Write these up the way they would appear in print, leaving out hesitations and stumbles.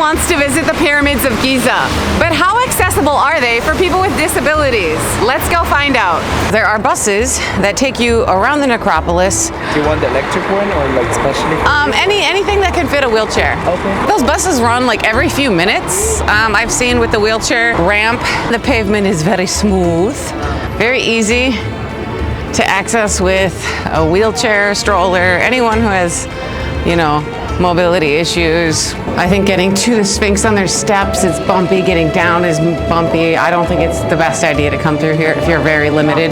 wants to visit the Pyramids of Giza, but how accessible are they for people with disabilities? Let's go find out. There are buses that take you around the necropolis. Do you want the electric one or like specially? Anything that can fit a wheelchair. Okay. Those buses run like every few minutes. I've seen with the wheelchair ramp. The pavement is very smooth, very easy to access with a wheelchair, stroller, anyone who has, you know, mobility issues. I think getting to the Sphinx on their steps is bumpy, getting down is bumpy. I don't think it's the best idea to come through here if you're very limited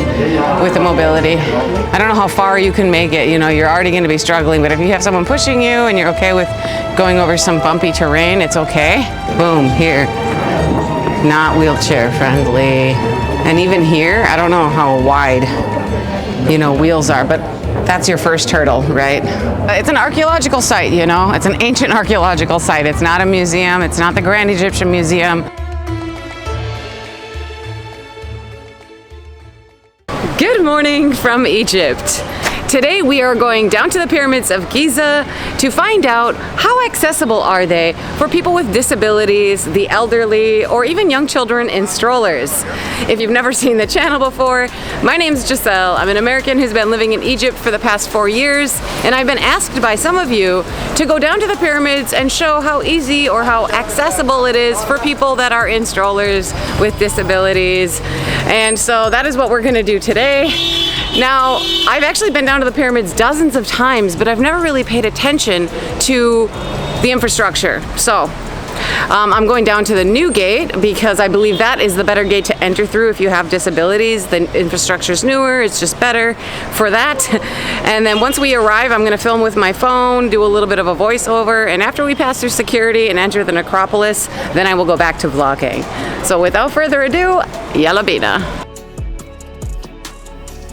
with the mobility. I don't know how far you can make it, you know, you're already going to be struggling, but if you have someone pushing you and you're okay with going over some bumpy terrain, it's okay. Boom, here. Not wheelchair friendly. And even here, I don't know how wide, you know, wheels are, but that's your first hurdle, right? It's an archaeological site, you know? It's an ancient archaeological site. It's not a museum. It's not the Grand Egyptian Museum. Good morning from Egypt. Today we are going down to the Pyramids of Giza to find out how accessible are they for people with disabilities, the elderly, or even young children in strollers. If you've never seen the channel before, my name's Gisselle. I'm an American who's been living in Egypt for the past 4 years, and I've been asked by some of you to go down to the pyramids and show how easy or how accessible it is for people that are in strollers with disabilities. And so that is what we're gonna do today. Now, I've actually been down to the pyramids dozens of times, but I've never really paid attention to the infrastructure. So, I'm going down to the new gate because I believe that is the better gate to enter through if you have disabilities. The infrastructure's newer, it's just better for that. And then once we arrive, I'm gonna film with my phone, do a little bit of a voiceover, and after we pass through security and enter the necropolis, then I will go back to vlogging. So without further ado, Yalla Bina.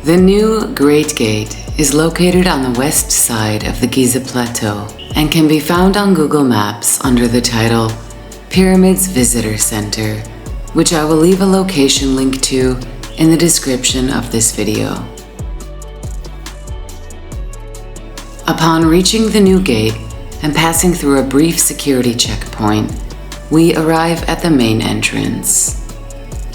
The new Great Gate is located on the west side of the Giza Plateau and can be found on Google Maps under the title Pyramids Visitor Center, which I will leave a location link to in the description of this video. Upon reaching the new gate and passing through a brief security checkpoint, we arrive at the main entrance.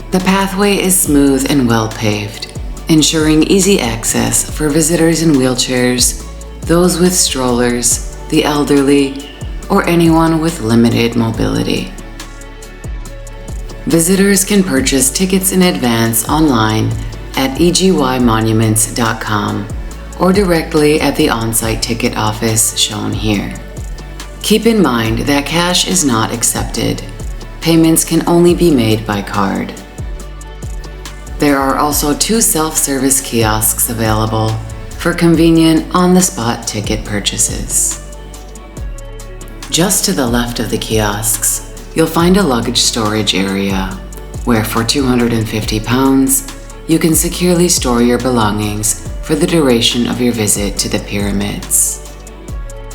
The pathway is smooth and well paved, ensuring easy access for visitors in wheelchairs, those with strollers, the elderly, or anyone with limited mobility. Visitors can purchase tickets in advance online at egymonuments.com or directly at the on-site ticket office shown here. Keep in mind that cash is not accepted. Payments can only be made by card. There are also 2 self-service kiosks available for convenient on-the-spot ticket purchases. Just to the left of the kiosks, you'll find a luggage storage area where for £250 you can securely store your belongings for the duration of your visit to the pyramids.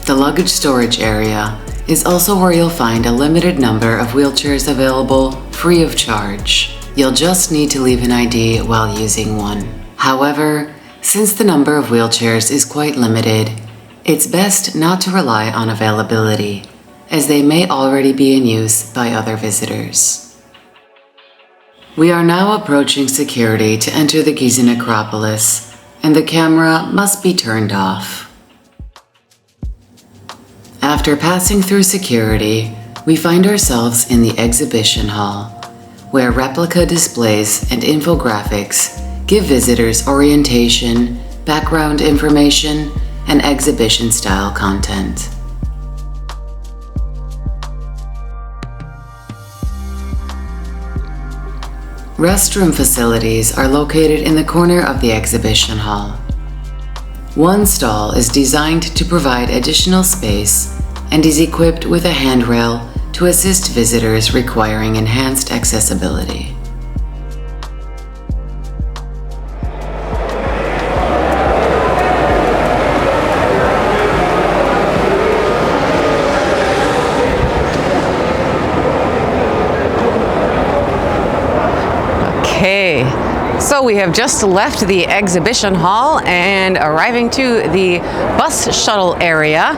The luggage storage area is also where you'll find a limited number of wheelchairs available free of charge. You'll just need to leave an ID while using one. However, since the number of wheelchairs is quite limited, it's best not to rely on availability, as they may already be in use by other visitors. We are now approaching security to enter the Giza necropolis, and the camera must be turned off. After passing through security, we find ourselves in the exhibition hall, where replica displays and infographics give visitors orientation, background information, and exhibition-style content. Restroom facilities are located in the corner of the exhibition hall. One stall is designed to provide additional space and is equipped with a handrail to assist visitors requiring enhanced accessibility. Okay, so we have just left the exhibition hall and arriving to the bus shuttle area.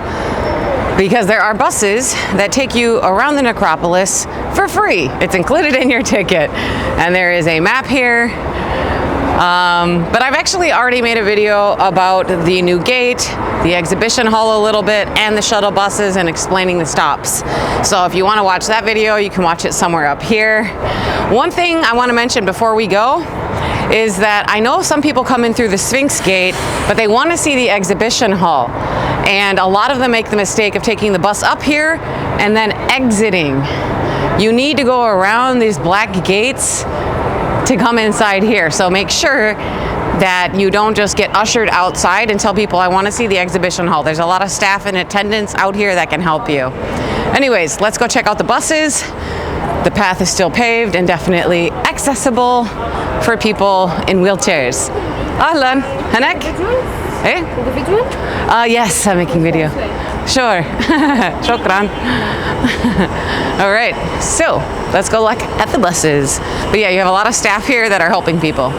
because there are buses that take you around the necropolis for free. It's included in your ticket. And there is a map here. But I've actually already made a video about the new gate, the exhibition hall a little bit, and the shuttle buses and explaining the stops. So if you want to watch that video, you can watch it somewhere up here. One thing I want to mention before we go is that I know some people come in through the Sphinx gate, but they want to see the exhibition hall. And a lot of them make the mistake of taking the bus up here and then exiting. You need to go around these black gates to come inside here. So make sure that you don't just get ushered outside and tell people, I want to see the exhibition hall. There's a lot of staff and attendants out here that can help you. Anyways, let's go check out the buses. The path is still paved and definitely accessible for people in wheelchairs. Ahlan, Hanek? Eh? Individual? Yes, I'm making video. Sure. Shukran. All right, so let's go look at the buses. But yeah, you have a lot of staff here that are helping people.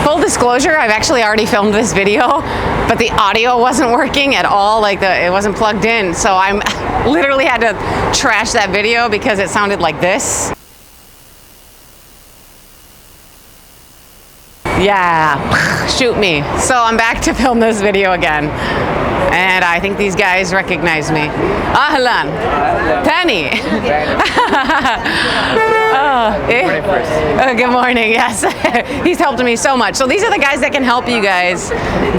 Full disclosure, I've actually already filmed this video, but the audio wasn't working at all. Like it wasn't plugged in. So I'm literally had to trash that video because it sounded like this. Yeah, shoot me. So I'm back to film this video again. And I think these guys recognize me. Ahlan. Penny. Good morning, yes. He's helped me so much. So these are the guys that can help you guys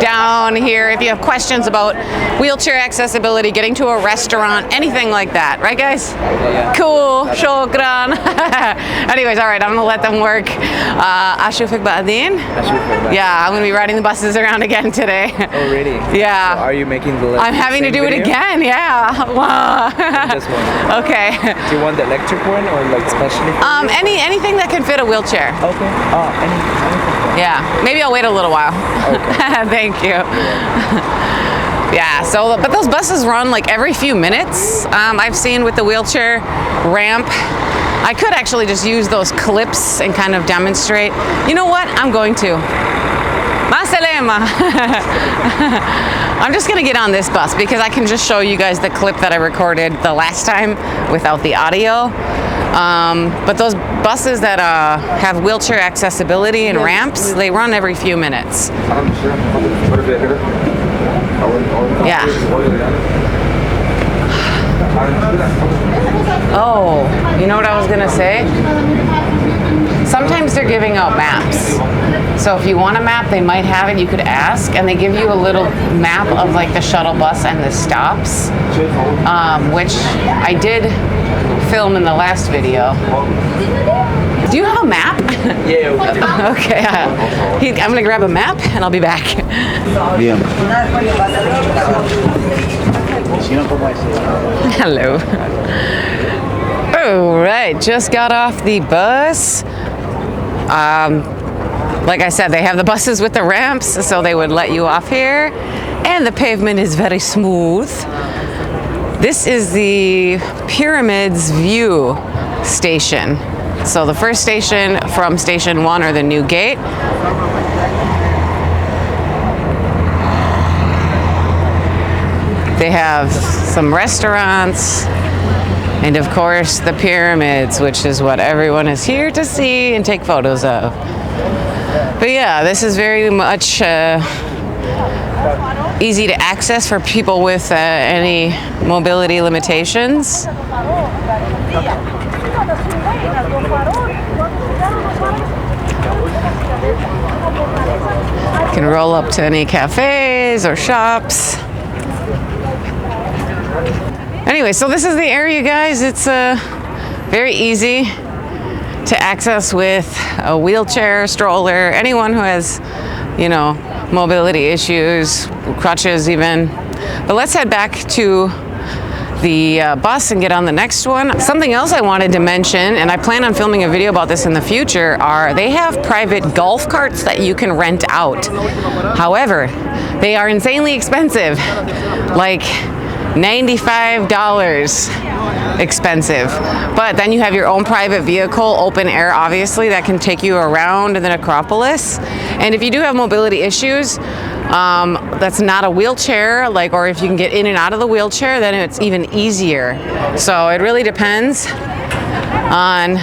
down here if you have questions about wheelchair accessibility, getting to a restaurant, anything like that. Right, guys? Yeah. Cool. Shukran. Anyways, all right, I'm going to let them work. Ashufik ba'adin? Yeah, I'm going to be riding the buses around again today. Oh, really? Yeah. So are you making the I'm having to do it again, yeah. Wow. This one. Okay. Do you want the electric one or like specially for you? Anything that can fit a wheelchair. Okay. Anything. Yeah. Maybe I'll wait a little while. Okay. Thank you. Yeah, so, but those buses run like every few minutes. I've seen with the wheelchair ramp. I could actually just use those clips and kind of demonstrate. You know what? I'm going to. Ma salama. I'm just gonna get on this bus because I can just show you guys the clip that I recorded the last time without the audio. But those buses that have wheelchair accessibility and ramps, they run every few minutes. Yeah. Oh, you know what I was gonna say? Sometimes they're giving out maps. So if you want a map, they might have it, you could ask, and they give you a little map of like the shuttle bus and the stops, which I did film in the last video. Do you have a map? Yeah. Okay, I'm gonna grab a map and I'll be back. Hello. All right, just got off the bus. Like I said, they have the buses with the ramps, so they would let you off here. And the pavement is very smooth. This is the Pyramids View Station. So the first station from Station 1 or the new gate. They have some restaurants and of course the pyramids, which is what everyone is here to see and take photos of. But yeah, this is very much easy to access for people with any mobility limitations. You can roll up to any cafes or shops. Anyway, so this is the area, guys. It's very easy to access with a wheelchair, stroller, anyone who has, you know, mobility issues, crutches even. But let's head back to the bus and get on the next one. Something else I wanted to mention, and I plan on filming a video about this in the future, are they have private golf carts that you can rent out. However, they are insanely expensive. Like, $95 expensive. But then you have your own private vehicle, open air obviously, that can take you around the necropolis. And if you do have mobility issues, that's not a wheelchair, like, or if you can get in and out of the wheelchair, then it's even easier. So it really depends on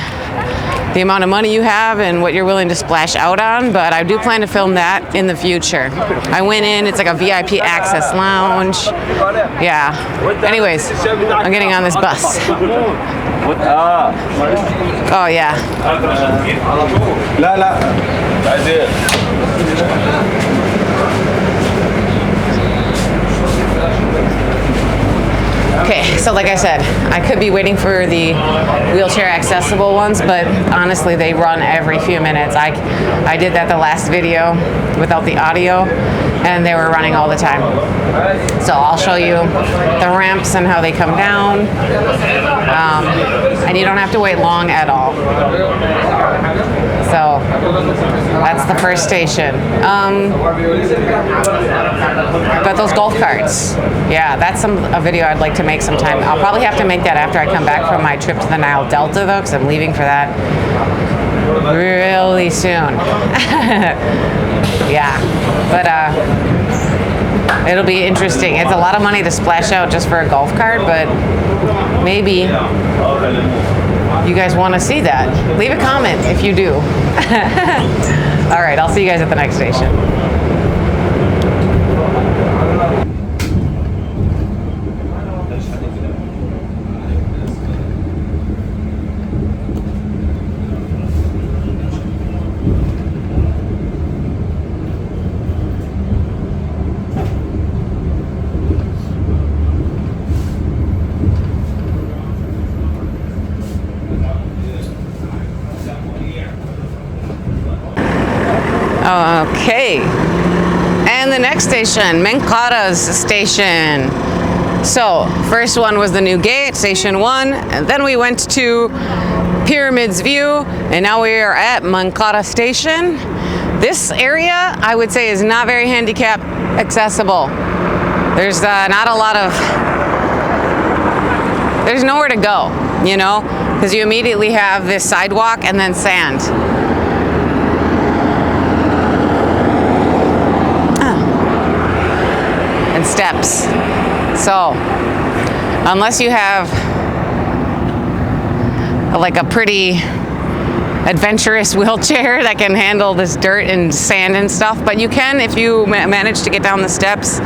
the amount of money you have and what you're willing to splash out on, but I do plan to film that in the future. I went in, it's like a VIP access lounge. Yeah. Anyways, I'm getting on this bus. Oh yeah. Okay, so like I said, I could be waiting for the wheelchair accessible ones, but honestly, they run every few minutes. I did that the last video without the audio, and they were running all the time. So I'll show you the ramps and how they come down, and you don't have to wait long at all. So that's the first station. But those golf carts, yeah, that's a video I'd like to make sometime. I'll probably have to make that after I come back from my trip to the Nile Delta though, because I'm leaving for that really soon. Yeah, but it'll be interesting. It's a lot of money to splash out just for a golf cart, but maybe you guys want to see that. Leave a comment if you do. All right, I'll see you guys at the next station. Okay, and the next station, Menkaure Station. So, first one was the new gate, Station 1, and then we went to Pyramids View, and now we are at Menkaure Station. This area, I would say, is not very handicap accessible. There's not a lot of, there's nowhere to go, you know, because you immediately have this sidewalk and then sand. And steps. So unless you have like a pretty adventurous wheelchair that can handle this dirt and sand and stuff, but you can, if you manage to get down the steps,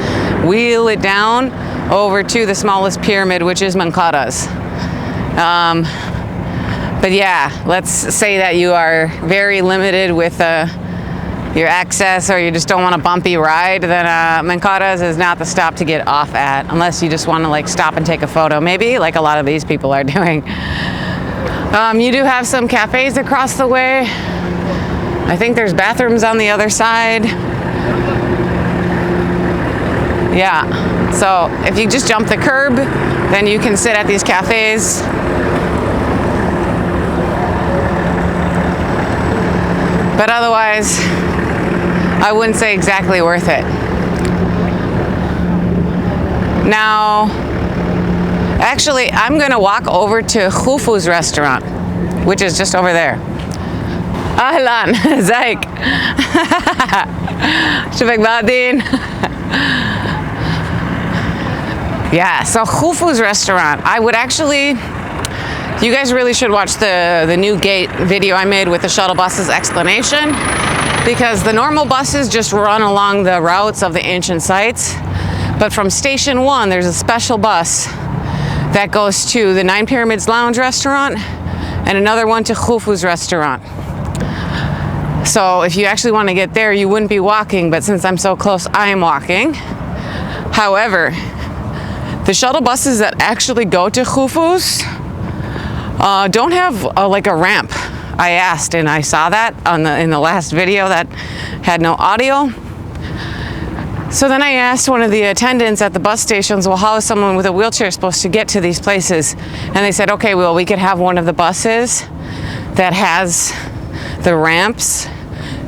wheel it down over to the smallest pyramid, which is Menkaure's. But yeah, let's say that you are very limited with your access, or you just don't want a bumpy ride, then Menkaure's is not the stop to get off at, unless you just want to like stop and take a photo, maybe like a lot of these people are doing. You do have some cafes across the way. I think there's bathrooms on the other side. Yeah, so if you just jump the curb, then you can sit at these cafes. But otherwise, I wouldn't say exactly worth it. Now, actually, I'm gonna walk over to Khufu's restaurant, which is just over there. Ahlan, Zaik. Shubek Badin. Yeah, so Khufu's restaurant. I would actually, you guys really should watch the new gate video I made with the shuttle buses explanation, because the normal buses just run along the routes of the ancient sites. But from Station 1, there's a special bus that goes to the Nine Pyramids Lounge restaurant and another one to Khufu's restaurant. So if you actually want to get there, you wouldn't be walking, but since I'm so close, I am walking. However, the shuttle buses that actually go to Khufu's don't have like a ramp. I asked and I saw that in the last video that had no audio. So then I asked one of the attendants at the bus stations, well, how is someone with a wheelchair supposed to get to these places? And they said, okay, well, we could have one of the buses that has the ramps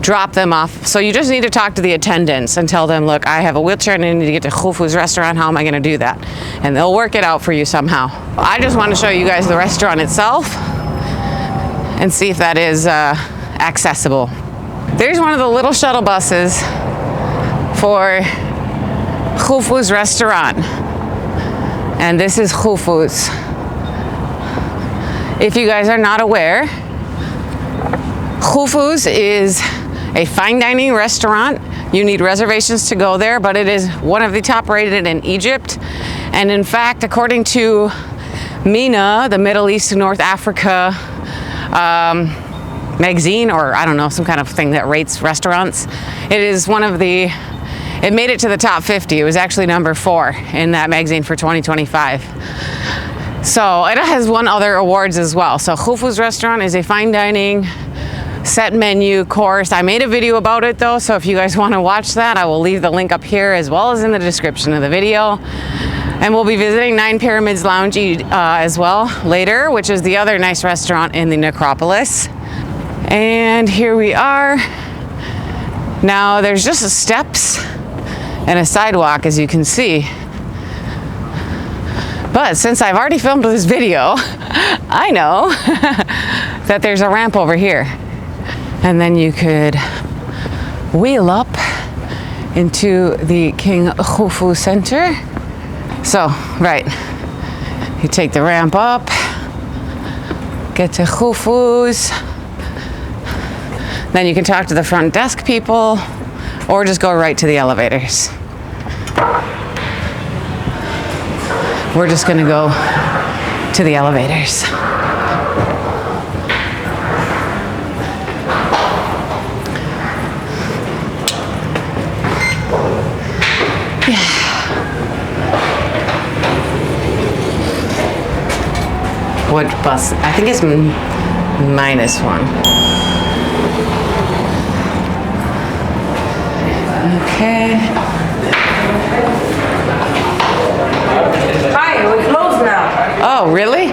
drop them off. So you just need to talk to the attendants and tell them, look, I have a wheelchair and I need to get to Khufu's restaurant. How am I going to do that? And they'll work it out for you somehow. I just want to show you guys the restaurant itself and see if that is accessible. There's one of the little shuttle buses for Khufu's restaurant. And this is Khufu's. If you guys are not aware, Khufu's is a fine dining restaurant. You need reservations to go there, but it is one of the top rated in Egypt. And in fact, according to MENA, the Middle East and North Africa magazine, or I don't know, some kind of thing that rates restaurants, it is one of the, it made it to the top 50. It was actually number 4 in that magazine for 2025. So it has won other awards as well. So Khufu's restaurant is a fine dining set menu course. I made a video about it though, so if you guys want to watch that, I will leave the link up here as well as in the description of the video. And we'll be visiting 9 Pyramids Lounge as well later, which is the other nice restaurant in the necropolis. And here we are. Now there's just steps and a sidewalk, as you can see. But since I've already filmed this video, I know that there's a ramp over here. And then you could wheel up into the King Khufu Center. So, right, you take the ramp up, get to Khufu's, then you can talk to the front desk people, or just go right to the elevators. We're just gonna go to the elevators. Yeah. What bus? I think it's -1. Okay. Hi, we're closed now. Oh, really?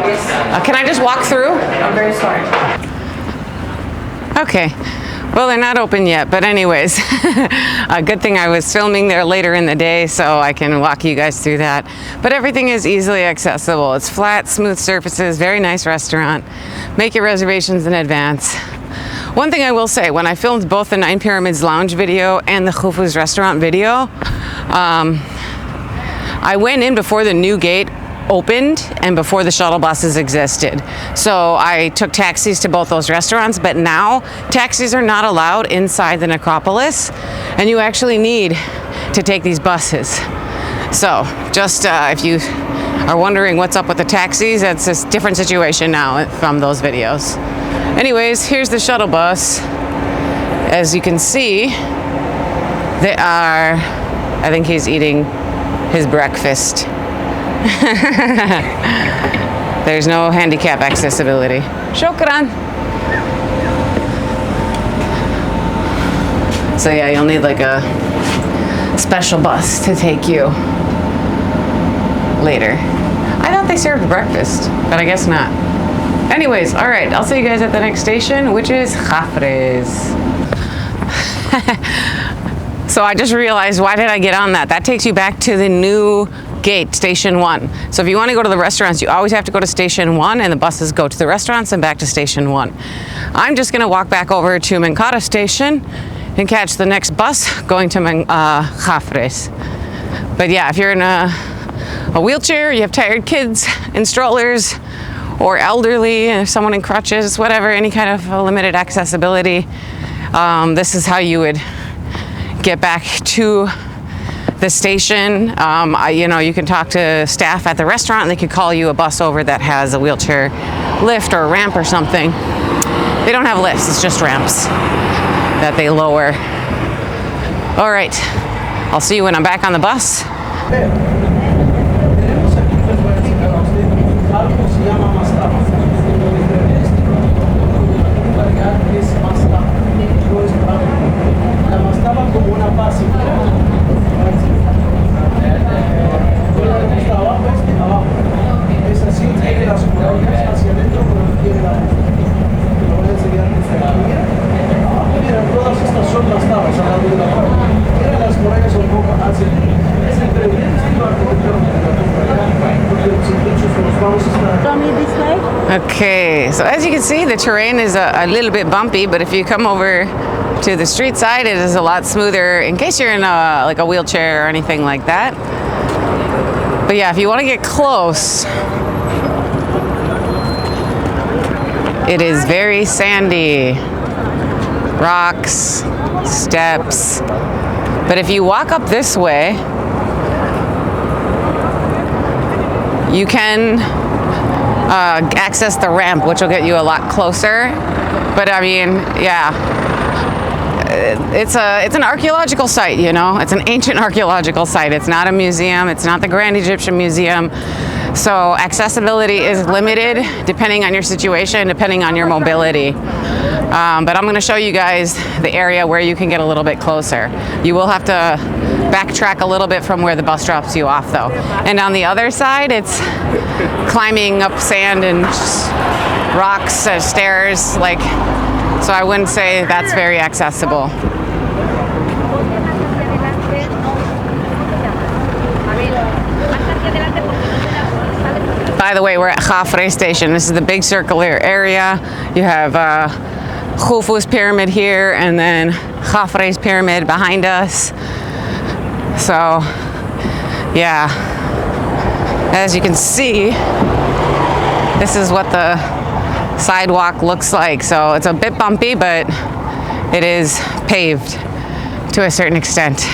Can I just walk through? I'm very sorry. Okay. Well, they're not open yet, but anyways, a good thing I was filming there later in the day so I can walk you guys through that. But everything is easily accessible. It's flat, smooth surfaces, very nice restaurant. Make your reservations in advance. One thing I will say, when I filmed both the 9 Pyramids Lounge video and the Khufu's restaurant video, I went in before the new gate opened and before the shuttle buses existed. So I took taxis to both those restaurants, but now taxis are not allowed inside the necropolis, and you actually need to take these buses. So just if you are wondering what's up with the taxis, it's a different situation now from those videos. Anyways, here's the shuttle bus. As you can see, they are, I think he's eating his breakfast. There's no handicap accessibility. Shukran. So yeah, you'll need like a special bus to take you later. I thought they served breakfast, but I guess not. Anyways, all right, I'll see you guys at the next station, which is Khafre's. So I just realized, why did I get on that? That takes you back to the new gate, Station 1. So if you want to go to the restaurants, you always have to go to Station 1, and the buses go to the restaurants and back to Station 1. I'm just going to walk back over to Menkaure Station and catch the next bus going to Khafre's. But yeah, if you're in a wheelchair, you have tired kids in strollers, or elderly, someone in crutches, whatever, any kind of limited accessibility, this is how you would get back to the station. You know, you can talk to staff at the restaurant and they could call you a bus over that has a wheelchair lift or a ramp or something. They don't have lifts, it's just ramps that they lower. All right, I'll see you when I'm back on the bus. Todas estas Okay, so as you can see, the terrain is a little bit bumpy, but if you come over to the street side, it is a lot smoother in case you're in like a wheelchair or anything like that. But yeah, if you want to get close, it is very sandy. Rocks, steps. But if you walk up this way, you can access the ramp, which will get you a lot closer. But I mean, yeah, it's an archaeological site, you know. It's an ancient archaeological site. It's not a museum. It's not the Grand Egyptian Museum. So accessibility is limited depending on your situation, depending on your mobility. But I'm going to show you guys the area where you can get a little bit closer. You will have to backtrack a little bit from where the bus drops you off though. And on the other side, it's climbing up sand and rocks, stairs, like, so I wouldn't say that's very accessible. By the way, we're at Khafre Station. This is the big circular area. You have Khufu's pyramid here, and then Khafre's pyramid behind us. So, yeah, as you can see, this is what the sidewalk looks like. So it's a bit bumpy, but it is paved to a certain extent.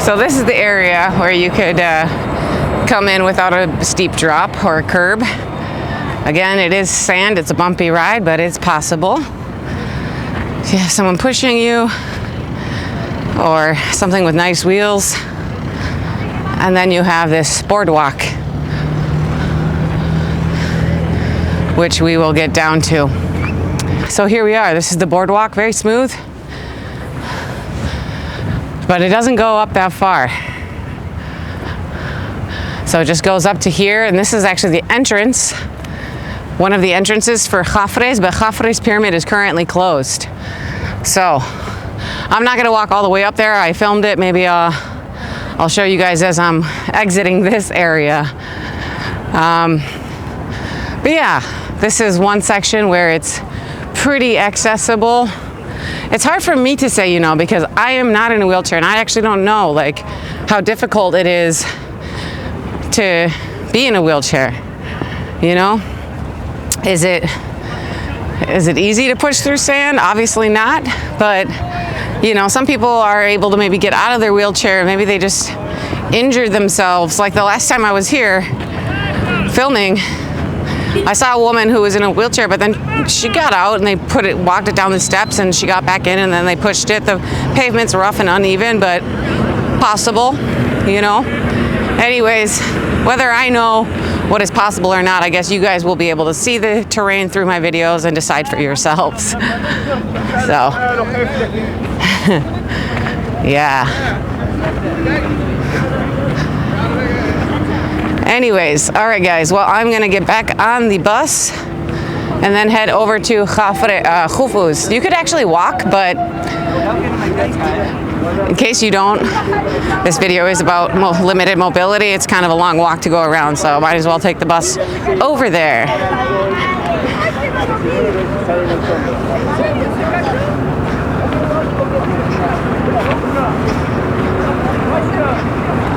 So this is the area where you could come in without a steep drop or a curb. Again, it is sand, it's a bumpy ride, but it's possible. If you have someone pushing you or something with nice wheels, and then you have this boardwalk, which we will get down to. So here we are, this is the boardwalk, very smooth. But it doesn't go up that far. So it just goes up to here, and this is actually the entrance, one of the entrances for Khafre's, but Khafre's pyramid is currently closed. So I'm not gonna walk all the way up there. I filmed it, maybe I'll show you guys as I'm exiting this area. But yeah, this is one section where it's pretty accessible. It's hard for me to say, you know, because I am not in a wheelchair, and I actually don't know like how difficult it is to be in a wheelchair. You know, is it easy to push through sand? Obviously not, but you know, some people are able to maybe get out of their wheelchair. Maybe they just injured themselves. Like the last time I was here filming, I saw a woman who was in a wheelchair, but then she got out and they walked it down the steps, and she got back in, and then they pushed it. The pavement's rough and uneven, but possible, you know. Anyways, whether I know what is possible or not, I guess you guys will be able to see the terrain through my videos and decide for yourselves. So, yeah. Anyways, all right guys, well, I'm gonna get back on the bus and then head over to Khufu's. You could actually walk, but in case you don't, this video is about limited mobility. It's kind of a long walk to go around, so I might as well take the bus over there.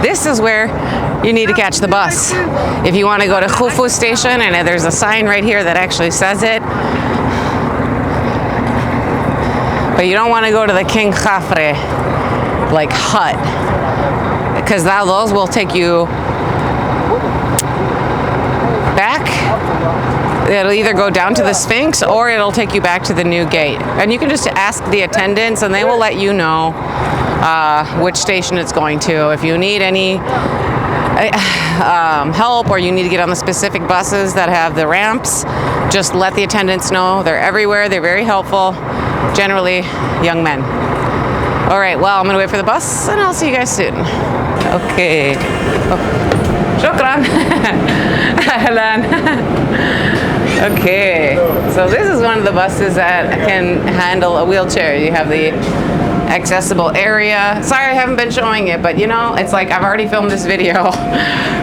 This is where you need to catch the bus. If you want to go to Khufu Station, and there's a sign right here that actually says it. But you don't want to go to the King Khafre, like, hut, because those will take you back. It'll either go down to the Sphinx or it'll take you back to the new gate. And you can just ask the attendants and they will let you know which station it's going to. If you need any help, or you need to get on the specific buses that have the ramps, just let the attendants know. They're everywhere. They're very helpful. Generally, young men. All right, well, I'm gonna wait for the bus and I'll see you guys soon. Okay. Oh. Shukran. Ahlan. Okay, so this is one of the buses that can handle a wheelchair. You have the accessible area. Sorry I haven't been showing it, but you know, it's like I've already filmed this video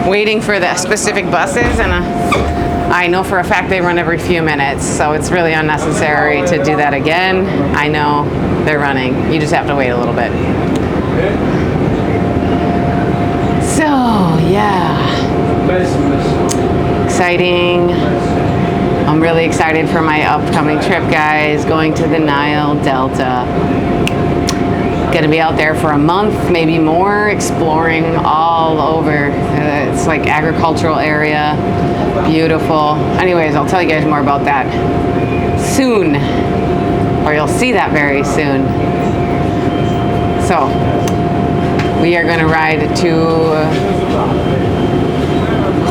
waiting for the specific buses, and I know for a fact they run every few minutes, so it's really unnecessary to do that again. I know they're running. You just have to wait a little bit. So, yeah. Exciting. I'm really excited for my upcoming trip, guys. Going to the Nile Delta. Gonna be out there for a month, maybe more, exploring all over. It's like agricultural area. Beautiful. Anyways, I'll tell you guys more about that soon, or you'll see that very soon. So we are going to ride to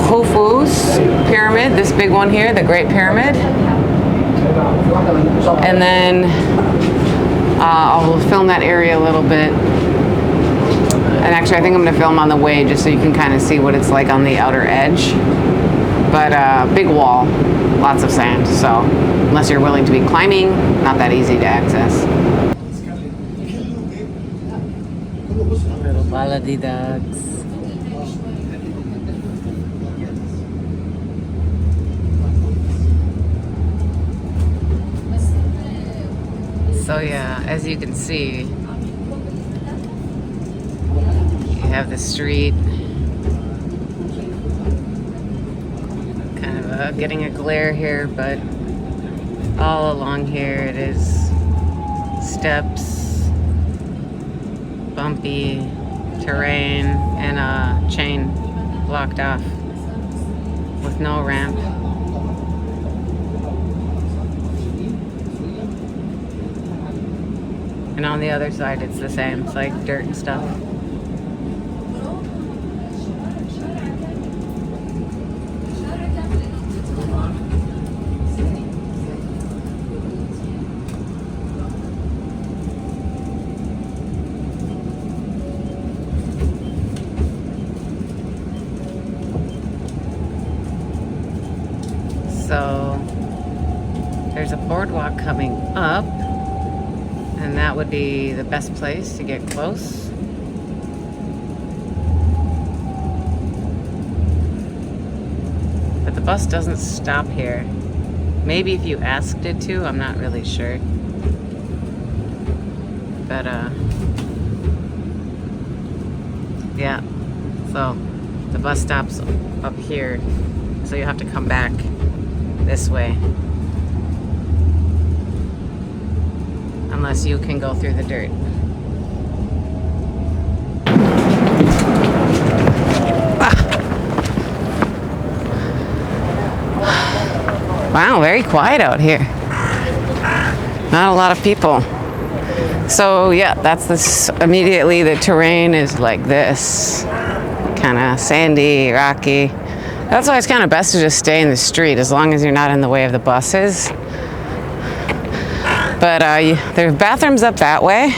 Khufu's pyramid, this big one here, the Great Pyramid, and then I'll film that area a little bit. And actually, I think I'm going to film on the way just so you can kind of see what it's like on the outer edge. But big wall, lots of sand, so unless you're willing to be climbing, not that easy to access. Little baladi dogs. So yeah, as you can see, you have the street. Getting a glare here, but all along here it is steps, bumpy terrain, and a chain blocked off with no ramp. And on the other side it's the same, it's like dirt and stuff. So there's a boardwalk coming up, and that would be the best place to get close. But the bus doesn't stop here. Maybe if you asked it to, I'm not really sure. But yeah, so the bus stops up here, so you have to come back this way, unless you can go through the dirt. Wow, very quiet out here. Not a lot of people. So yeah, that's this. Immediately the terrain is like this, kind of sandy, rocky. That's why it's kind of best to just stay in the street as long as you're not in the way of the buses. But there's bathrooms up that way.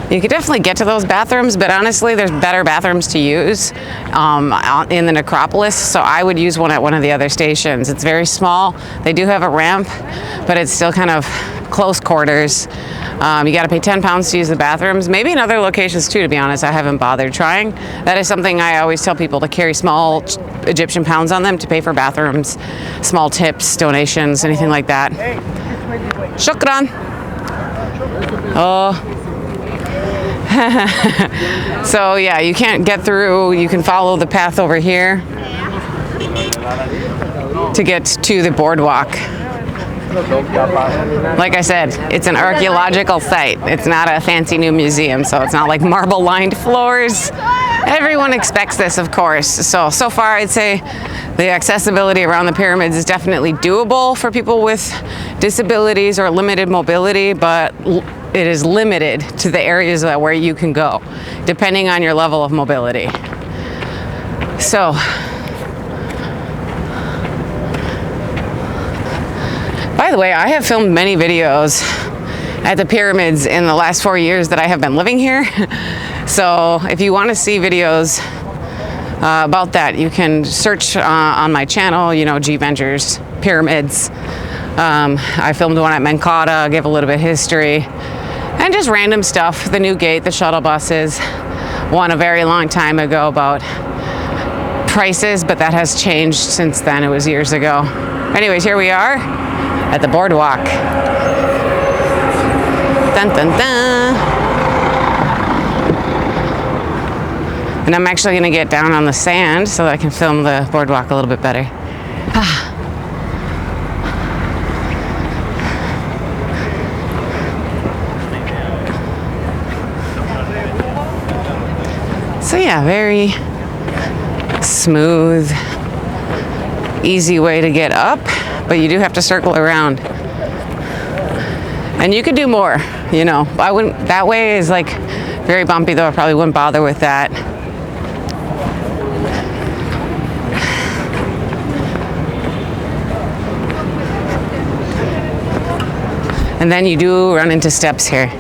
You could definitely get to those bathrooms, but honestly, there's better bathrooms to use in the necropolis, so I would use one at one of the other stations. It's very small. They do have a ramp, but it's still kind of close quarters. You got to pay £10 to use the bathrooms. Maybe in other locations too, to be honest. I haven't bothered trying. That is something I always tell people, to carry small Egyptian pounds on them to pay for bathrooms, small tips, donations, anything like that. Shukran. Oh. So yeah, you can't get through. You can follow the path over here to get to the boardwalk. Like I said, it's an archaeological site. It's not a fancy new museum, so it's not like marble-lined floors. Everyone expects this, of course. So far I'd say the accessibility around the pyramids is definitely doable for people with disabilities or limited mobility, but it is limited to the areas where you can go, depending on your level of mobility. So, by the way, I have filmed many videos at the pyramids in the last 4 years that I have been living here. So if you want to see videos about that, you can search on my channel, you know, G Ventures Pyramids. I filmed one at Menkaure, gave a little bit of history, and just random stuff. The new gate, the shuttle buses. One a very long time ago about prices, but that has changed since then. It was years ago. Anyways, here we are at the boardwalk. Dun, dun, dun. And I'm actually going to get down on the sand so that I can film the boardwalk a little bit better. So yeah, very smooth, easy way to get up, but you do have to circle around. And you could do more, you know. I wouldn't, that way is like very bumpy though, I probably wouldn't bother with that. And then you do run into steps here.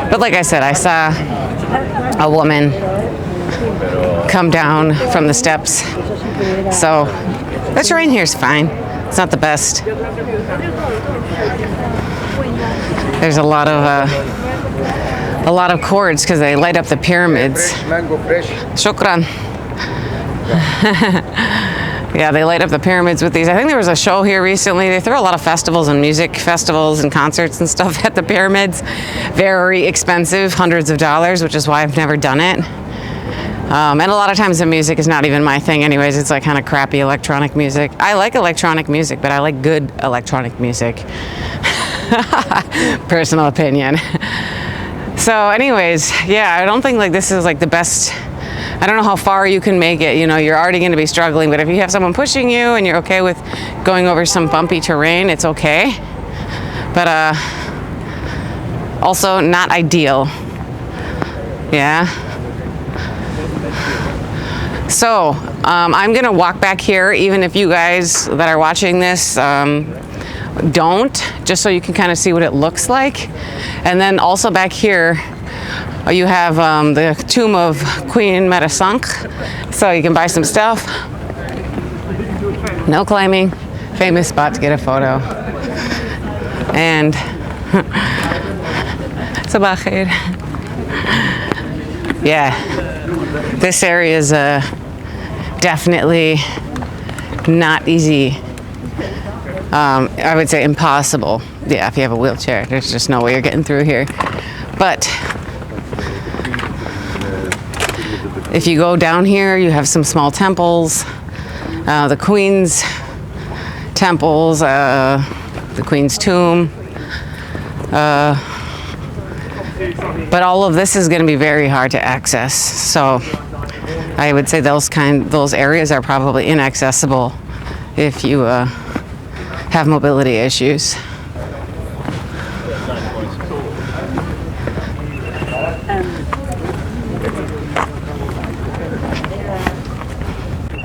But like I said, I saw a woman come down from the steps. So the terrain here is fine. It's not the best. There's a lot of cords because they light up the pyramids. Shukran. Yeah, they light up the pyramids with these. I think there was a show here recently. They throw a lot of festivals and music festivals and concerts and stuff at the pyramids. Very expensive, hundreds of dollars, which is why I've never done it. And a lot of times the music is not even my thing anyways. It's like kind of crappy electronic music. I like electronic music, but I like good electronic music. Personal opinion. So anyways, yeah, I don't think like this is like the best. I don't know how far you can make it. You know, you're already going to be struggling, but if you have someone pushing you and you're okay with going over some bumpy terrain, it's okay. But also not ideal. Yeah. So I'm going to walk back here, even if you guys that are watching this don't, just so you can kind of see what it looks like. And then also back here, you have the tomb of Queen Metasank, so you can buy some stuff. No climbing, famous spot to get a photo. And Sabah khair. Yeah, this area is definitely not easy. I would say impossible. Yeah, if you have a wheelchair, there's just no way you're getting through here. But if you go down here, you have some small temples, the Queen's temples, the Queen's tomb. But all of this is going to be very hard to access. So I would say those areas are probably inaccessible if you have mobility issues.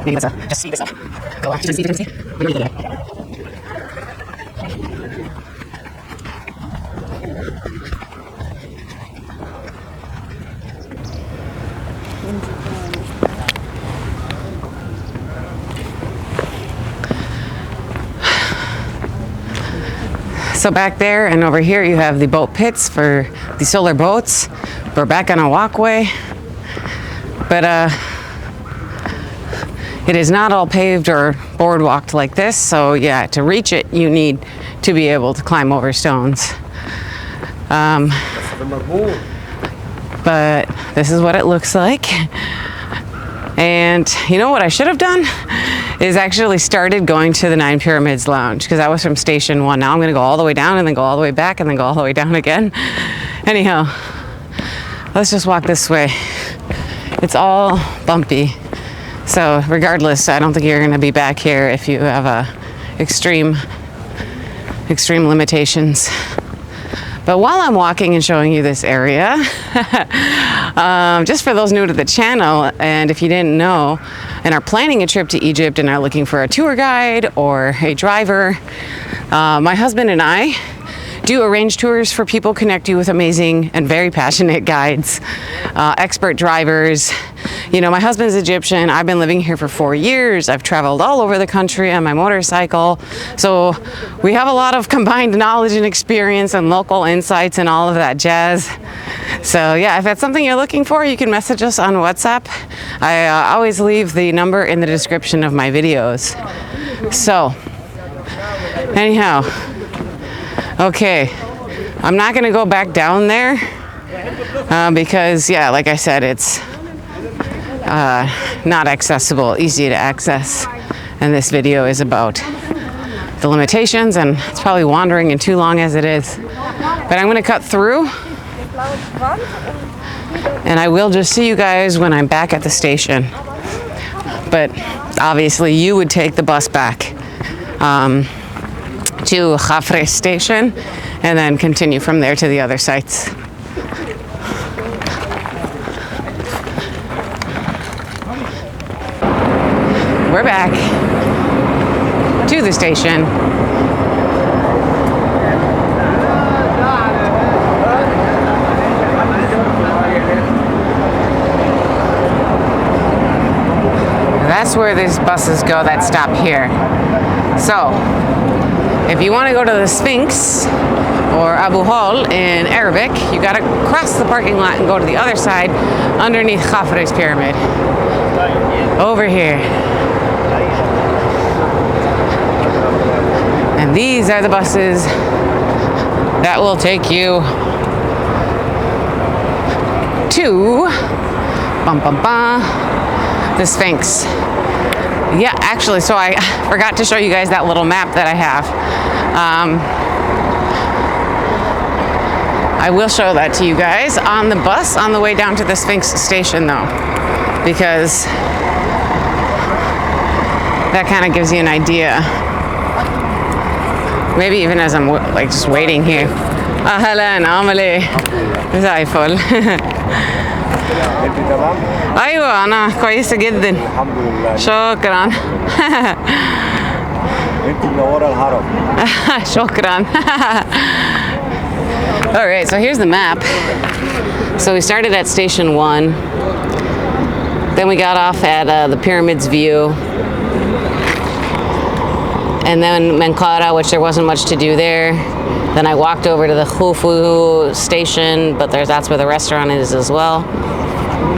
Just see this up. Go on. Just see this. So back there and over here you have the boat pits for the solar boats. We're back on a walkway, but it is not all paved or boardwalked like this. So yeah, to reach it, you need to be able to climb over stones. But this is what it looks like. And you know what I should have done is actually started going to the 9 Pyramids Lounge, because I was from Station 1. Now I'm going to go all the way down and then go all the way back and then go all the way down again. Anyhow, let's just walk this way. It's all bumpy. So regardless, I don't think you're going to be back here if you have extreme limitations. But while I'm walking and showing you this area, just for those new to the channel, and if you didn't know, and are planning a trip to Egypt and are looking for a tour guide or a driver, my husband and I do arrange tours for people, connect you with amazing and very passionate guides, expert drivers. You know, my husband's Egyptian. I've been living here for 4 years. I've traveled all over the country on my motorcycle. So we have a lot of combined knowledge and experience and local insights and all of that jazz. So yeah, if that's something you're looking for, you can message us on WhatsApp. I always leave the number in the description of my videos. So anyhow, okay, I'm not gonna go back down there because yeah, like I said, it's not accessible, easy to access, and this video is about the limitations, and it's probably wandering and too long as it is, but I'm gonna cut through and I will just see you guys when I'm back at the station. But obviously you would take the bus back to Khafre Station and then continue from there to the other sites. We're back to the station. That's where these buses go that stop here. So, if you want to go to the Sphinx or Abu Hol in Arabic, you got to cross the parking lot and go to the other side underneath Khafre's pyramid. Over here. And these are the buses that will take you to the Sphinx. Yeah, actually, so I forgot to show you guys that little map that I have. I will show that to you guys on the bus on the way down to the Sphinx Station though, because that kind of gives you an idea. Maybe even as I'm like just waiting here. أهلا عامل ايه؟ زي الفل. ايوه انا كويسه جدا الحمد لله. شكرا. انت منوره الهرم. شكرا. All right, so here's the map. So we started at Station 1. Then we got off at the Pyramids View. And then Menkaure, which there wasn't much to do there. Then I walked over to the Khufu station, but that's where the restaurant is as well.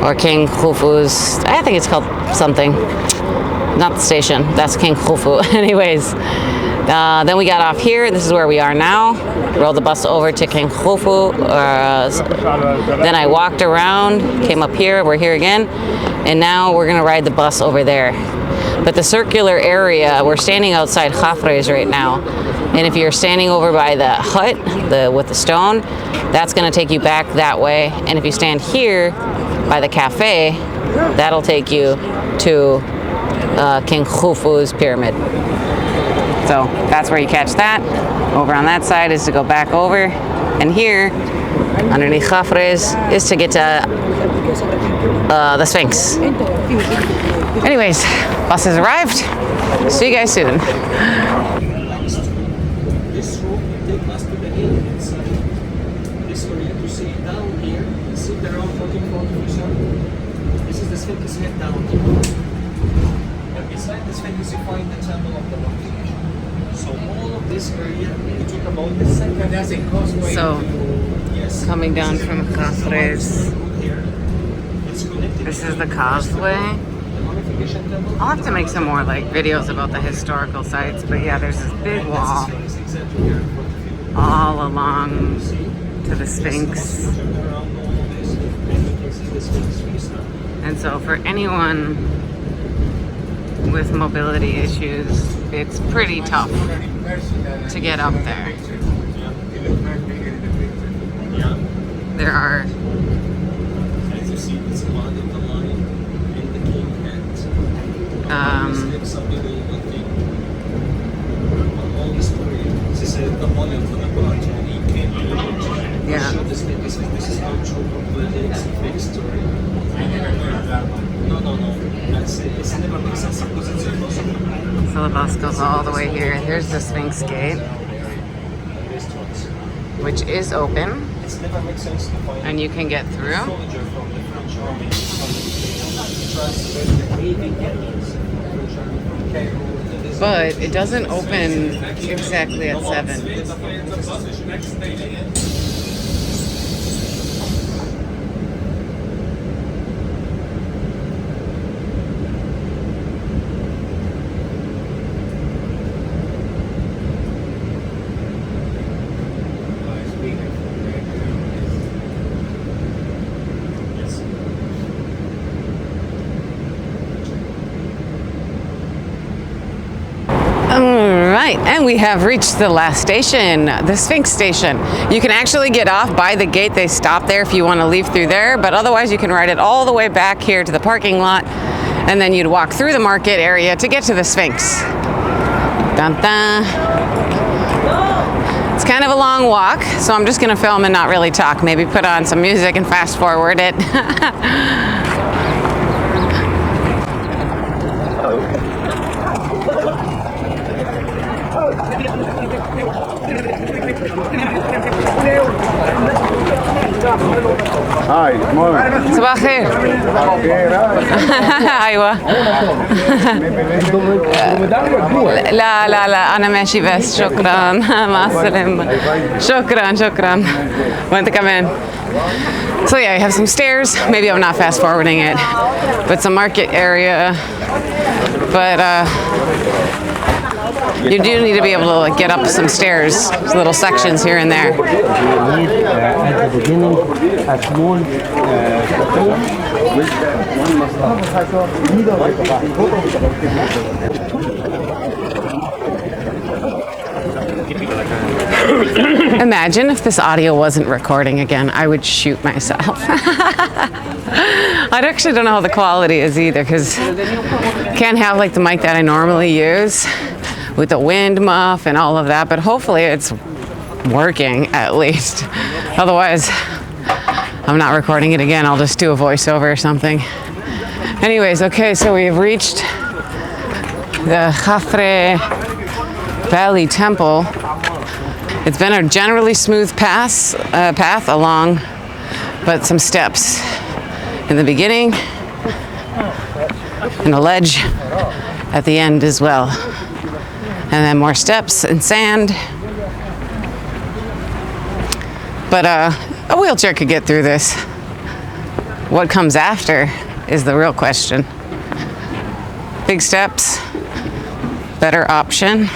Or King Khufu's, I think it's called something. Not the station, that's King Khufu. Anyways, then we got off here. This is where we are now. Rode the bus over to King Khufu. Then I walked around, came up here, we're here again. And now we're gonna ride the bus over there. But the circular area, we're standing outside Khafre's right now. And if you're standing over by the hut, with the stone, that's gonna take you back that way. And if you stand here by the cafe, that'll take you to King Khufu's pyramid. So that's where you catch that. Over on that side is to go back over. And here, underneath Khafre's, is to get to the Sphinx. Anyways, bus has arrived. See you guys soon. This room take us to the hill inside. This area you see down here, sit around 14,000. This is the Sphinx head down here. And beside the Sphinx you find the temple of the Luxor. So all of this area, we took about the second causeway. So, yes, coming down from Khafre's, this is the causeway. I'll have to make some more like videos about the historical sites, but yeah, there's this big wall all along to the Sphinx. And so for anyone with mobility issues, it's pretty tough to get up there. There are the bus goes all the way here. Here's the Sphinx Gate, which is open, and you can get through. But it doesn't open exactly at 7. Alright, and we have reached the last station, the Sphinx Station. You can actually get off by the gate. They stop there if you want to leave through there, but otherwise you can ride it all the way back here to the parking lot, and then you'd walk through the market area to get to the Sphinx. Dun dun. It's kind of a long walk, so I'm just going to film and not really talk. Maybe put on some music and fast forward it. Hi, good morning. صباح الخير. ايوه. لا لا لا انا ماشي بس شكرا. مع السلامة. شكرا شكرا. وانت كمان. So yeah, I have some stairs. Maybe I'm not fast forwarding it, but some market area. But you do need to be able to like get up some stairs, little sections here and there. You need at the beginning a small with Imagine if this audio wasn't recording again, I would shoot myself. I actually don't know how the quality is either, because can't have like the mic that I normally use with the wind muff and all of that, but hopefully it's working at least. Otherwise, I'm not recording it again. I'll just do a voiceover or something. Anyways, okay, so we've reached the Khafre Valley Temple. It's been a generally smooth path along, but some steps in the beginning and a ledge at the end as well. And then more steps and sand. But a wheelchair could get through this. What comes after is the real question. Big steps, better option.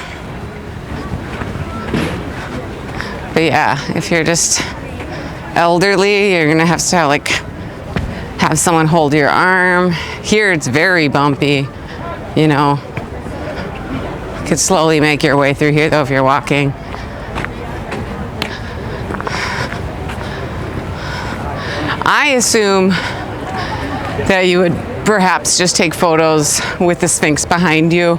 But yeah, if you're just elderly, you're gonna have to like have someone hold your arm. Here it's very bumpy, you know. You could slowly make your way through here though if you're walking. I assume that you would perhaps just take photos with the Sphinx behind you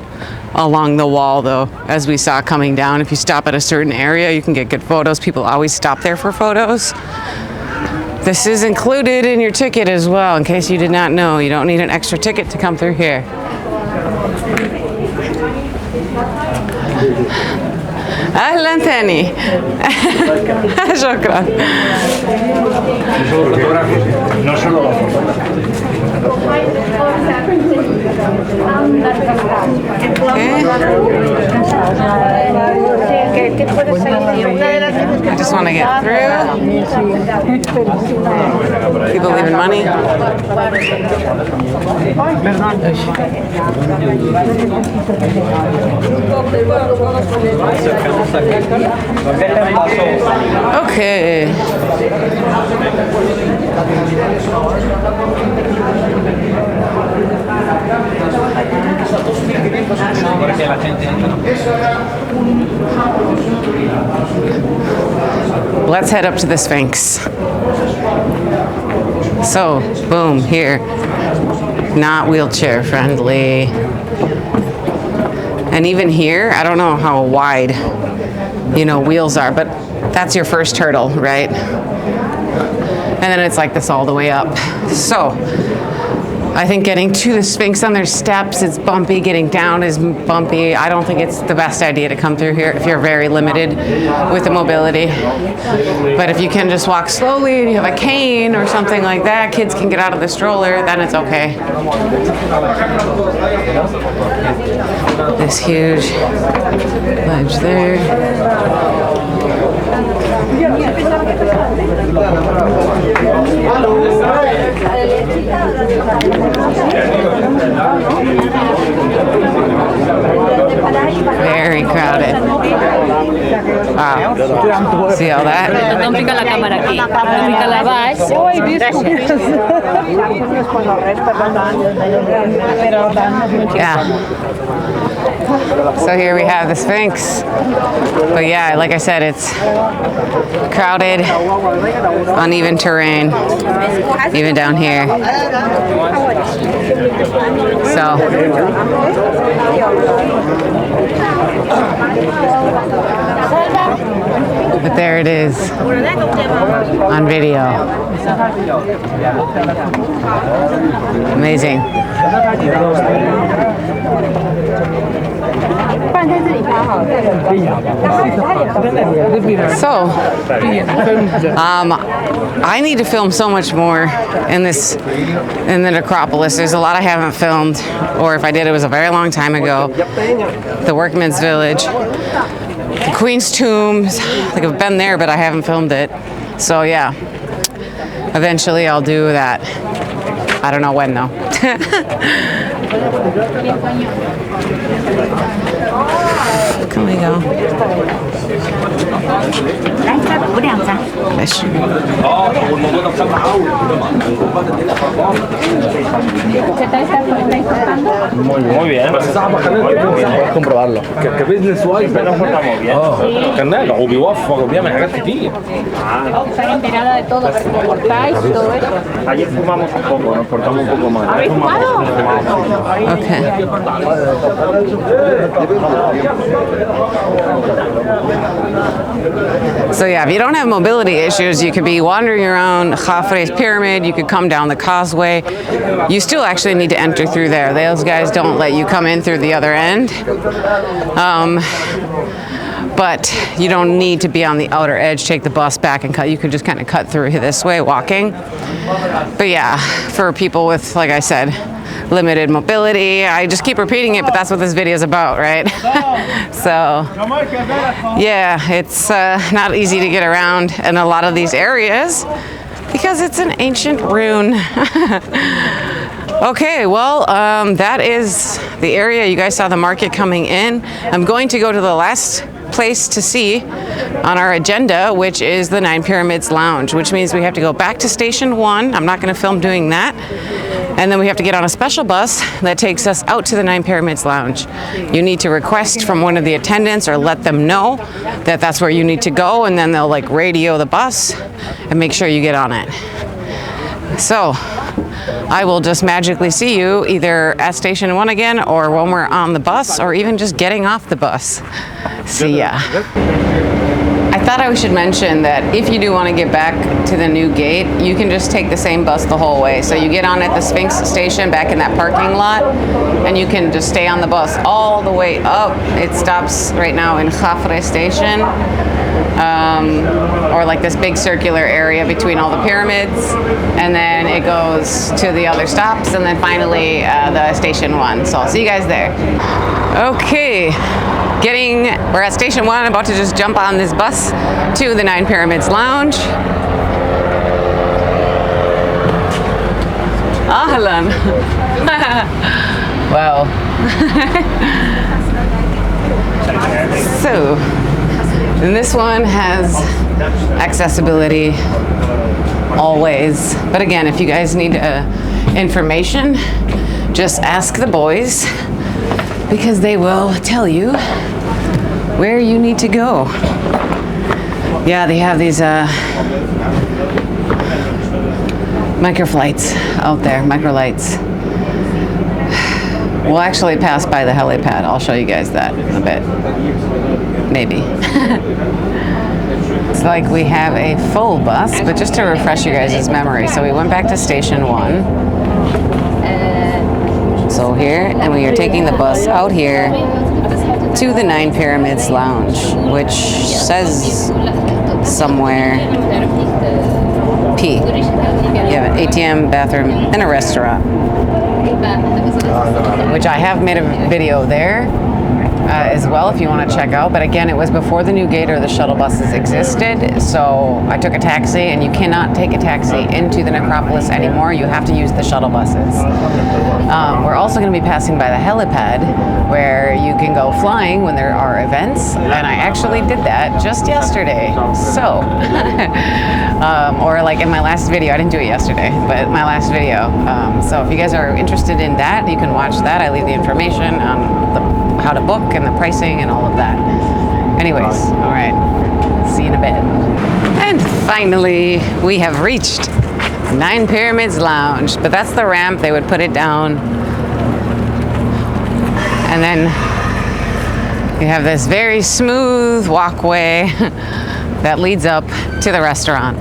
along the wall though, as we saw coming down. If you stop at a certain area, you can get good photos. People always stop there for photos. This is included in your ticket as well, in case you did not know. You don't need an extra ticket to come through here. أهلا تاني. شكرا. I just want to get through. People leaving money. Okay. Let's head up to the Sphinx. So, boom, here. Not wheelchair friendly. And even here, I don't know how wide, you know, wheels are, but that's your first hurdle, right? And then it's like this all the way up. So, I think getting to the Sphinx on their steps is bumpy, getting down is bumpy. I don't think it's the best idea to come through here if you're very limited with the mobility. But if you can just walk slowly and you have a cane or something like that, kids can get out of the stroller, then it's okay. This huge ledge there. Very crowded. Wow. See all that? Yeah. So here we have the Sphinx. But yeah, like I said, it's crowded, uneven terrain, even down here. So but there it is on video. Amazing. So, I need to film so much more in the necropolis. There's a lot I haven't filmed, or if I did, it was a very long time ago. The Workmen's Village, the Queen's Tombs. I think I've been there, but I haven't filmed it. So yeah, eventually I'll do that. I don't know when though. Can we go? Muy bien. Puedes comprobarlo. كبزنس وايز بقى muy bien. كان ناجح وبيوفر وبيعمل حاجات كتير. Estar enterada de todo, ver reportajes, todo eso. Ayer fumamos un poco, nos portamos un poco más. ¿Habéis fumado? Okay. So yeah, if you don't have mobility issues, you could be wandering around Khafre's pyramid, you could come down the causeway. You still actually need to enter through there. Those guys don't let you come in through the other end. But you don't need to be on the outer edge, take the bus back and cut. You could just kind of cut through this way walking. But yeah, for people with, like I said, limited mobility, I just keep repeating it, but that's what this video is about, right? So yeah, it's not easy to get around in a lot of these areas because it's an ancient ruin. Okay, well, that is the area. You guys saw the market coming in. I'm going to go to the last place to see on our agenda, which is the Nine Pyramids Lounge, which means we have to go back to Station 1. I'm not going to film doing that. And then we have to get on a special bus that takes us out to the Nine Pyramids Lounge. You need to request from one of the attendants or let them know that that's where you need to go, and then they'll like radio the bus and make sure you get on it. So I will just magically see you either at Station 1 again, or when we're on the bus, or even just getting off the bus. See ya. I thought I should mention that if you do want to get back to the new gate, you can just take the same bus the whole way. So you get on at the Sphinx Station back in that parking lot, and you can just stay on the bus all the way up. It stops right now in Khafre Station, or like this big circular area between all the pyramids, and then it goes to the other stops, and then finally the Station 1. So I'll see you guys there. Okay. We're at Station 1, about to just jump on this bus to the Nine Pyramids Lounge. Ahlan. Wow. So, and this one has accessibility always. But again, if you guys need information, just ask the boys, because they will tell you where you need to go. Yeah, they have these microflights out there, microlights. We'll actually pass by the helipad. I'll show you guys that in a bit. Maybe. It's like we have a full bus, but just to refresh you guys' memory. So we went back to Station 1. console here, and we are taking the bus out here to the 9 Pyramids Lounge, which says somewhere P. You have an ATM, bathroom, and a restaurant, which I have made a video there as well if you want to check out. But again, it was before the new gate or the shuttle buses existed, so I took a taxi, and you cannot take a taxi into the necropolis anymore. You have to use the shuttle buses. We're also going to be passing by the helipad, where you can go flying when there are events, and I actually did that just yesterday. So or like in my last video, I didn't do it yesterday, but my last video. So if you guys are interested in that, you can watch that. I leave the information on how to book and the pricing and all of that. Anyways, all right, see you in a bit. And finally, we have reached 9 Pyramids Lounge, but that's the ramp. They would put it down, and then you have this very smooth walkway that leads up to the restaurant.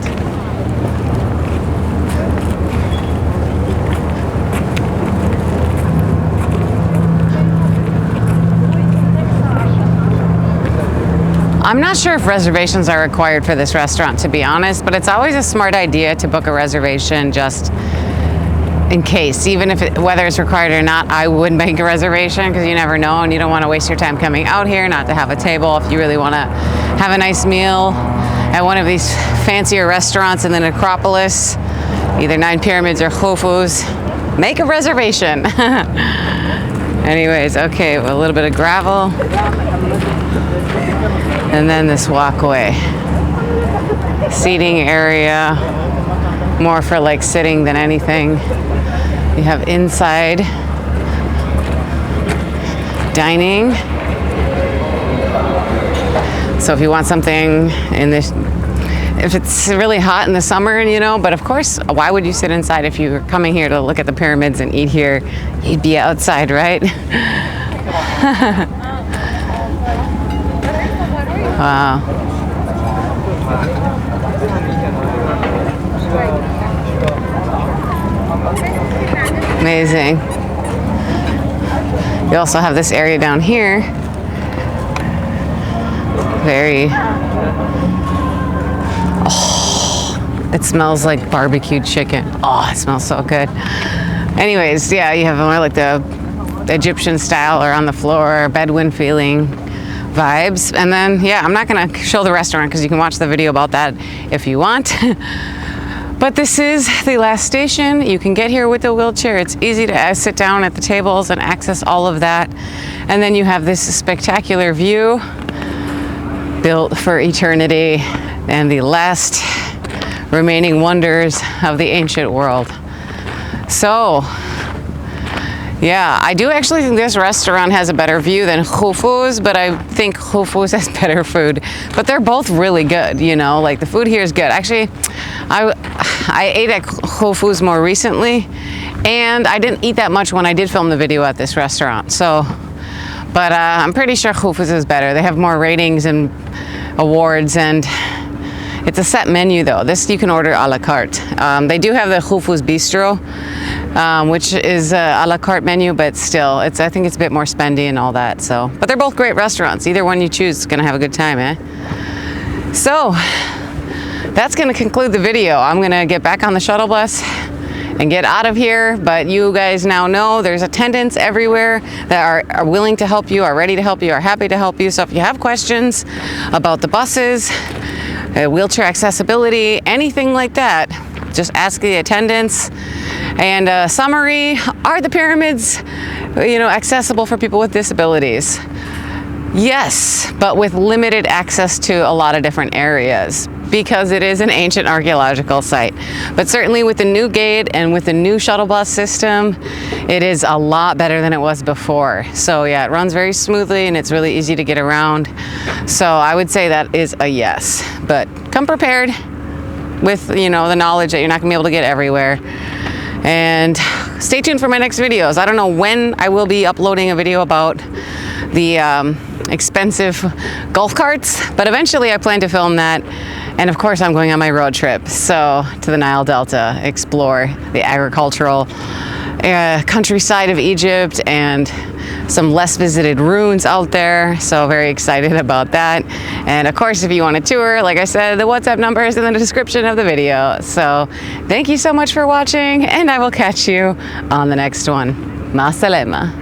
I'm not sure if reservations are required for this restaurant, to be honest, but it's always a smart idea to book a reservation just in case. Even if whether it's required or not, I would make a reservation, because you never know, and you don't want to waste your time coming out here not to have a table. If you really want to have a nice meal at one of these fancier restaurants in the necropolis, either 9 Pyramids or Khufu's, make a reservation. Anyways, okay, a little bit of gravel. And then this walkway. Seating area, more for like sitting than anything. You have inside dining. So if you want something in this, if it's really hot in the summer, you know, but of course, why would you sit inside if you're coming here to look at the pyramids and eat here? You'd be outside, right? Wow. Amazing. You also have this area down here. Very... Oh, it smells like barbecued chicken. Oh, it smells so good. Anyways, yeah, you have more like the Egyptian style, or on the floor, Bedouin feeling vibes. And then, yeah, I'm not gonna show the restaurant because you can watch the video about that if you want. But this is the last station. You can get here with a wheelchair. It's easy to sit down at the tables and access all of that. And then you have this spectacular view built for eternity and the last remaining wonders of the ancient world. So, yeah, I do actually think this restaurant has a better view than Khufu's, but I think Khufu's has better food. But they're both really good, you know, like the food here is good. Actually, I ate at Khufu's more recently, and I didn't eat that much when I did film the video at this restaurant. So, but I'm pretty sure Khufu's is better. They have more ratings and awards, and it's a set menu though. This you can order a la carte. They do have the Khufu's Bistro, which is a la carte menu, but still, I think it's a bit more spendy and all that. So, but they're both great restaurants. Either one you choose is gonna have a good time, eh? So, that's gonna conclude the video. I'm gonna get back on the shuttle bus and get out of here, but you guys now know there's attendants everywhere that are willing to help you, are ready to help you, are happy to help you. So if you have questions about the buses, wheelchair accessibility, anything like that, just ask the attendants. And summary, are the pyramids, you know, accessible for people with disabilities? Yes, but with limited access to a lot of different areas, because it is an ancient archaeological site. But certainly with the new gate and with the new shuttle bus system, it is a lot better than it was before. So yeah, it runs very smoothly and it's really easy to get around. So I would say that is a yes, but come prepared with, you know, the knowledge that you're not gonna be able to get everywhere. And stay tuned for my next videos. I don't know when I will be uploading a video about the expensive golf carts, but eventually I plan to film that. And of course I'm going on my road trip, so to the Nile Delta, explore the agricultural countryside of Egypt and some less visited ruins out there. So very excited about that. And of course, if you want a tour, like I said, the WhatsApp number is in the description of the video. So thank you so much for watching, and I will catch you on the next one. Ma salama.